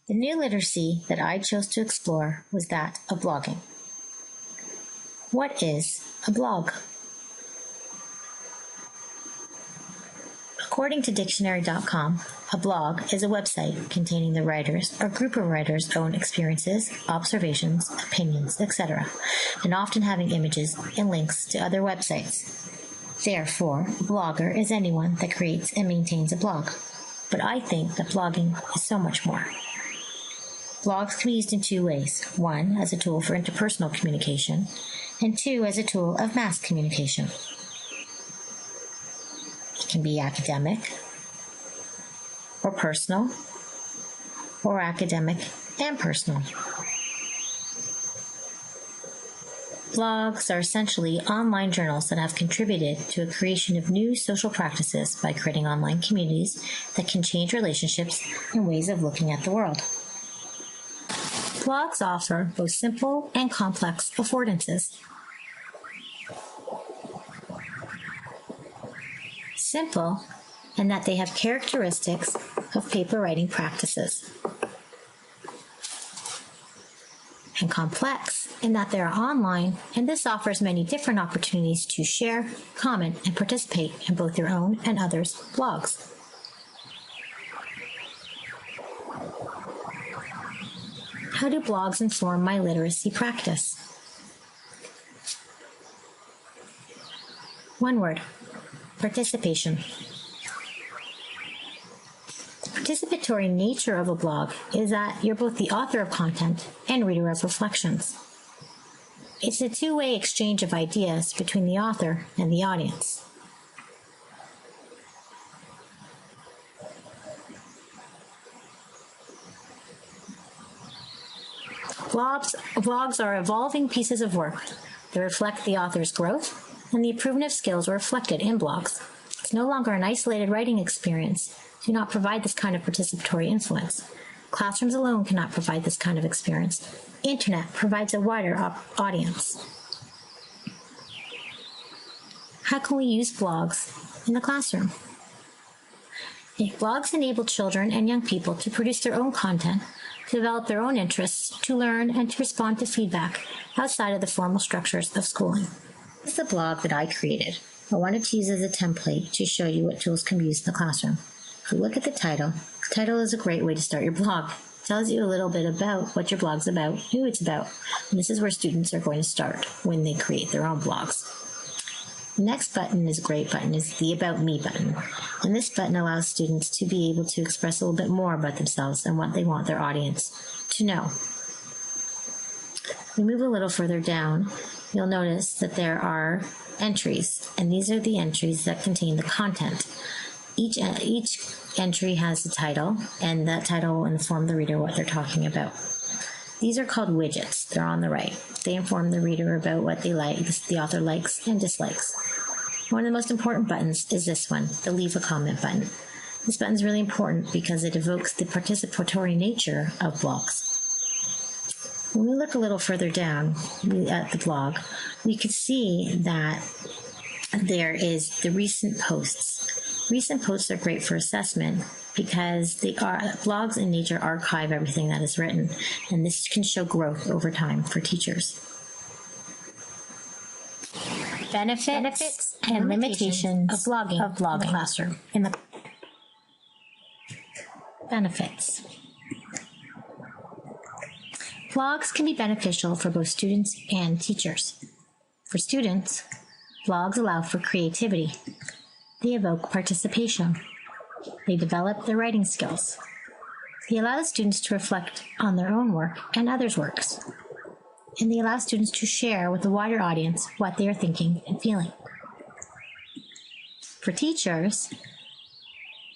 The new literacy that I chose to explore was that of blogging. What is a blog? According to dictionary.com, a blog is a website containing the writer's or group of writers' own experiences, observations, opinions, etc., and often having images and links to other websites. Therefore, a blogger is anyone that creates and maintains a blog. But I think that blogging is so much more. Blogs can be used in two ways. One, as a tool for interpersonal communication, and two, as a tool of mass communication. It can be academic, or personal, or academic and personal. Blogs are essentially online journals that have contributed to a creation of new social practices by creating online communities that can change relationships and ways of looking at the world. Blogs offer both simple and complex affordances. Simple in that they have characteristics of paper writing practices. And complex in that they are online, and this offers many different opportunities to share, comment, and participate in both your own and others' blogs. How do blogs inform my literacy practice? One word: participation. The participatory nature of a blog is that you're both the author of content and reader of reflections. It's a two-way exchange of ideas between the author and the audience. Blogs are evolving pieces of work that reflect the author's growth, and the improvement of skills are reflected in blogs. It's no longer an isolated writing experience. Do not provide this kind of participatory influence. Classrooms alone cannot provide this kind of experience. Internet provides a wider audience. How can we use blogs in the classroom? Blogs enable children and young people to produce their own content, to develop their own interests, to learn, and to respond to feedback outside of the formal structures of schooling. This is the blog that I created. I wanted to use as a template to show you what tools can be used in the classroom. If you look at the title is a great way to start your blog. It tells you a little bit about what your blog's about, who it's about, and this is where students are going to start when they create their own blogs. The next button is a great button, is the About Me button. And this button allows students to be able to express a little bit more about themselves and what they want their audience to know. We move a little further down, you'll notice that there are entries, and these are the entries that contain the content. Each entry has a title, and that title will inform the reader what they're talking about. These are called widgets. They're on the right. They inform the reader about what they like, the author likes and dislikes. One of the most important buttons is this one, the Leave a Comment button. This button is really important because it evokes the participatory nature of blogs. When we look a little further down at the blog, we could see that there is the recent posts. Recent posts are great for assessment because blogs in nature archive everything that is written, and this can show growth over time for teachers. Benefits and limitations of blogging in the classroom. Benefits. Blogs can be beneficial for both students and teachers. For students, blogs allow for creativity. They evoke participation. They develop their writing skills. They allow students to reflect on their own work and others' works. And they allow students to share with a wider audience what they are thinking and feeling. For teachers,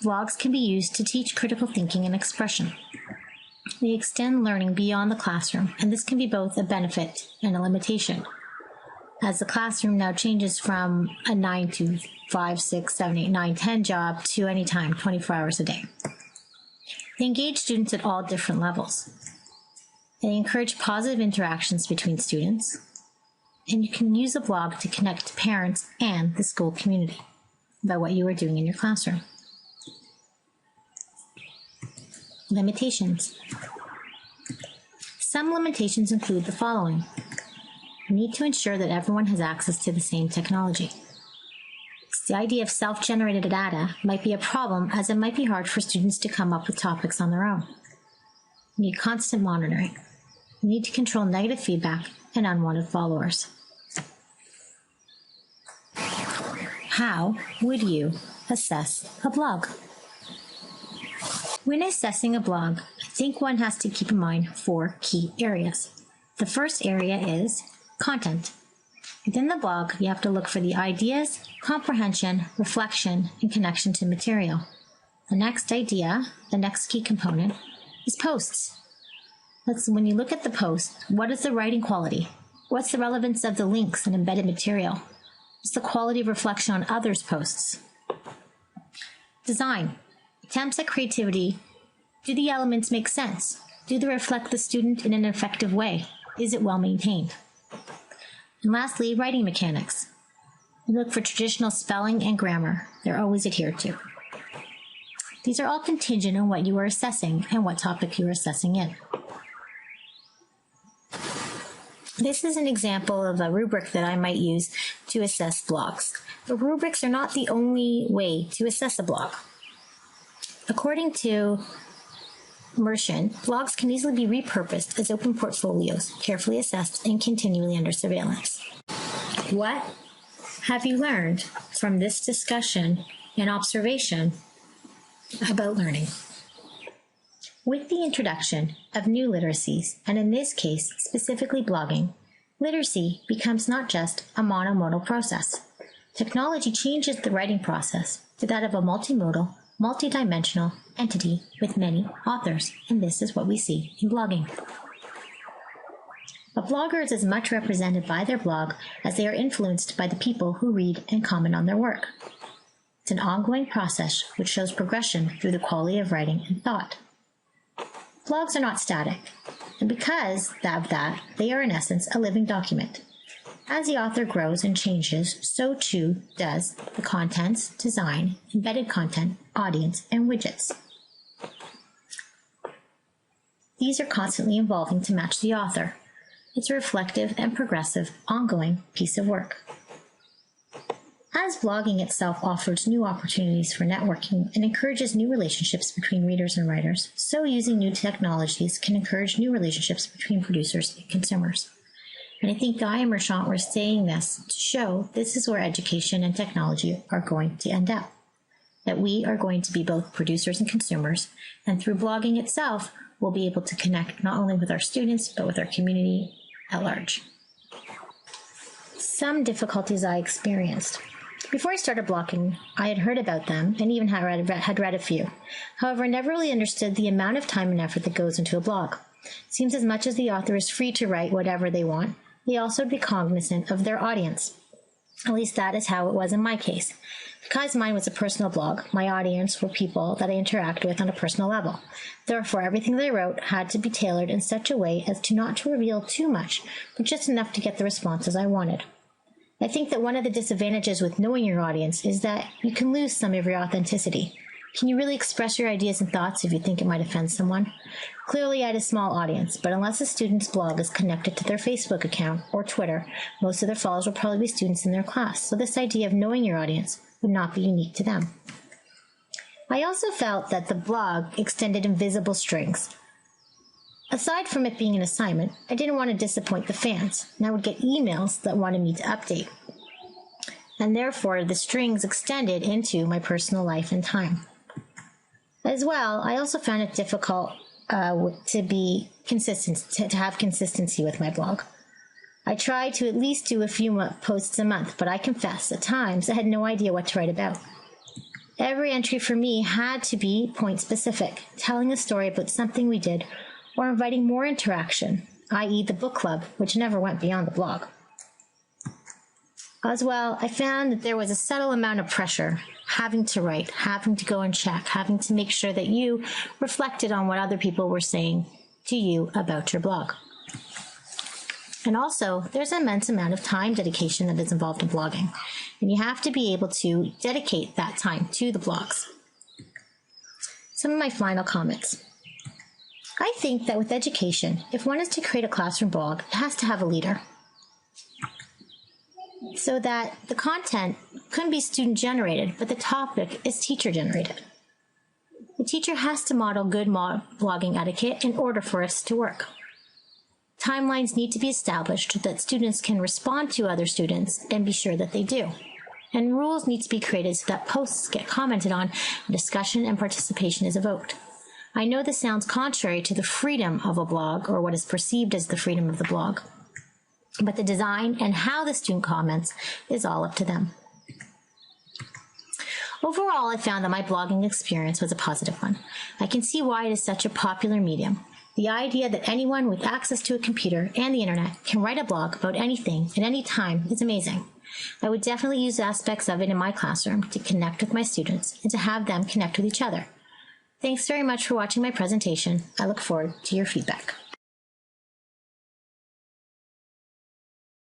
blogs can be used to teach critical thinking and expression. They extend learning beyond the classroom, and this can be both a benefit and a limitation, as the classroom now changes from a 9 to 5, 6, 7, 8, 9, 10 job to anytime, 24 hours a day. They engage students at all different levels. They encourage positive interactions between students, and you can use a blog to connect to parents and the school community about what you are doing in your classroom. Limitations. Some limitations include the following. You need to ensure that everyone has access to the same technology. The idea of self-generated data might be a problem, as it might be hard for students to come up with topics on their own. You need constant monitoring. You need to control negative feedback and unwanted followers. How would you assess a blog? When assessing a blog, I think one has to keep in mind 4 key areas. The first area is content. Within the blog, you have to look for the ideas, comprehension, reflection, and connection to material. The next key component, is posts. When you look at the post, what is the writing quality? What's the relevance of the links and embedded material? What's the quality of reflection on others' posts? Design. Attempts at creativity. Do the elements make sense? Do they reflect the student in an effective way? Is it well maintained? And lastly, writing mechanics. You look for traditional spelling and grammar. They're always adhered to. These are all contingent on what you are assessing and what topic you are assessing in. This is an example of a rubric that I might use to assess blogs. But rubrics are not the only way to assess a blog. According to Mershon, blogs can easily be repurposed as open portfolios, carefully assessed and continually under surveillance. What have you learned from this discussion and observation about learning? With the introduction of new literacies, and in this case, specifically blogging, literacy becomes not just a monomodal process. Technology changes the writing process to that of a multimodal, multidimensional entity with many authors, and this is what we see in blogging. A blogger is as much represented by their blog as they are influenced by the people who read and comment on their work. It's an ongoing process which shows progression through the quality of writing and thought. Blogs are not static, and because of that, they are in essence a living document. As the author grows and changes, so too does the contents, design, embedded content, audience, and widgets. These are constantly evolving to match the author. It's a reflective and progressive, ongoing piece of work. As blogging itself offers new opportunities for networking and encourages new relationships between readers and writers, so using new technologies can encourage new relationships between producers and consumers. And I think Guy and Mershon were saying this to show this is where education and technology are going to end up. That we are going to be both producers and consumers, and through blogging itself, we'll be able to connect not only with our students, but with our community at large. Some difficulties I experienced. Before I started blogging, I had heard about them and even had read a few. However, I never really understood the amount of time and effort that goes into a blog. It seems as much as the author is free to write whatever they want, they also be cognizant of their audience. At least that is how it was in my case. Because mine was a personal blog, my audience were people that I interact with on a personal level. Therefore, everything that I wrote had to be tailored in such a way as not to reveal too much, but just enough to get the responses I wanted. I think that one of the disadvantages with knowing your audience is that you can lose some of your authenticity. Can you really express your ideas and thoughts if you think it might offend someone? Clearly, I had a small audience, but unless a student's blog is connected to their Facebook account or Twitter, most of their followers will probably be students in their class, so this idea of knowing your audience would not be unique to them. I also felt that the blog extended invisible strings. Aside from it being an assignment, I didn't want to disappoint the fans, and I would get emails that wanted me to update. And therefore, the strings extended into my personal life and time. As well, I also found it difficult to be consistent, to have consistency with my blog. I tried to at least do a few posts a month, but I confess, at times, I had no idea what to write about. Every entry for me had to be point-specific, telling a story about something we did, or inviting more interaction, i.e. the book club, which never went beyond the blog. As well, I found that there was a subtle amount of pressure, having to write, having to go and check, having to make sure that you reflected on what other people were saying to you about your blog. And also, there's an immense amount of time dedication that is involved in blogging, and you have to be able to dedicate that time to the blogs. Some of my final comments. I think that with education, if one is to create a classroom blog, it has to have a leader, so that the content couldn't be student generated, but the topic is teacher generated. The teacher has to model good blogging etiquette in order for us to work. Timelines need to be established so that students can respond to other students and be sure that they do. And rules need to be created so that posts get commented on and discussion and participation is evoked. I know this sounds contrary to the freedom of a blog, or what is perceived as the freedom of the blog, but the design and how the student comments is all up to them. Overall, I found that my blogging experience was a positive one. I can see why it is such a popular medium. The idea that anyone with access to a computer and the internet can write a blog about anything at any time is amazing. I would definitely use aspects of it in my classroom to connect with my students and to have them connect with each other. Thanks very much for watching my presentation. I look forward to your feedback.